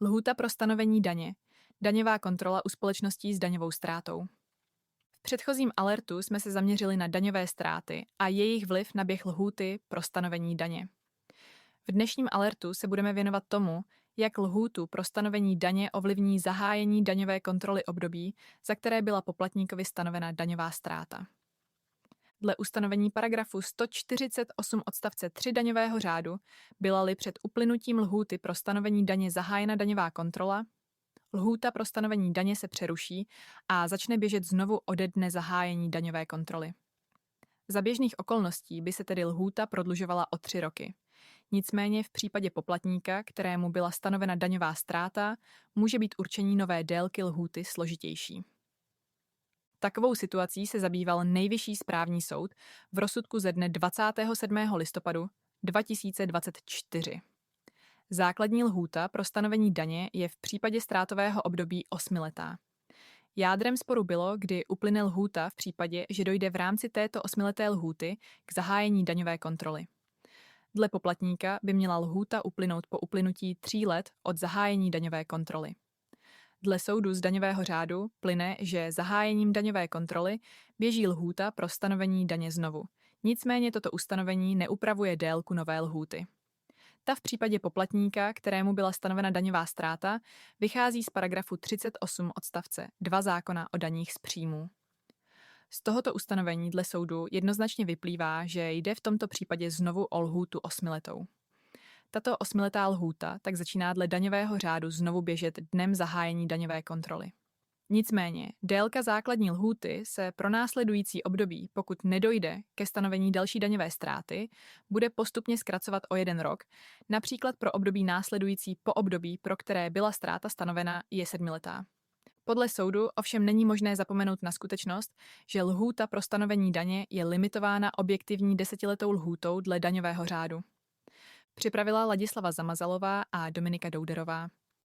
Lhůta pro stanovení daně. Daňová kontrola u společností s daňovou ztrátou. V předchozím alertu jsme se zaměřili na daňové ztráty a jejich vliv na běh lhůty pro stanovení daně. V dnešním alertu se budeme věnovat tomu, jak lhůtu pro stanovení daně ovlivní zahájení daňové kontroly období, za které byla poplatníkovi stanovena daňová ztráta. Dle ustanovení paragrafu 148 odstavce 3 daňového řádu byla-li před uplynutím lhůty pro stanovení daně zahájena daňová kontrola, lhůta pro stanovení daně se přeruší a začne běžet znovu ode dne zahájení daňové kontroly. Za běžných okolností by se tedy lhůta prodlužovala o 3 roky. Nicméně v případě poplatníka, kterému byla stanovena daňová ztráta, může být určení nové délky lhůty složitější. Takovou situací se zabýval Nejvyšší správní soud v rozsudku ze dne 27. listopadu 2024. Základní lhůta pro stanovení daně je v případě ztrátového období 8letá. Jádrem sporu bylo, kdy uplyne lhůta v případě, že dojde v rámci této 8leté lhůty k zahájení daňové kontroly. Dle poplatníka by měla lhůta uplynout po uplynutí 3 let od zahájení daňové kontroly. Dle soudu z daňového řádu plyne, že zahájením daňové kontroly běží lhůta pro stanovení daně znovu. Nicméně toto ustanovení neupravuje délku nové lhůty. Ta v případě poplatníka, kterému byla stanovena daňová ztráta, vychází z paragrafu 38 odstavce 2 zákona o daních z příjmů. Z tohoto ustanovení dle soudu jednoznačně vyplývá, že jde v tomto případě znovu o lhůtu 8letou. Tato 8letá lhůta tak začíná dle daňového řádu znovu běžet dnem zahájení daňové kontroly. Nicméně, délka základní lhůty se pro následující období, pokud nedojde ke stanovení další daňové ztráty, bude postupně zkracovat o 1 rok, například pro období následující po období, pro které byla ztráta stanovena, je 7letá. Podle soudu ovšem není možné zapomenout na skutečnost, že lhůta pro stanovení daně je limitována objektivní 10letou lhůtou dle daňového řádu. Připravila Ladislava Zamazalová a Dominika Douderová.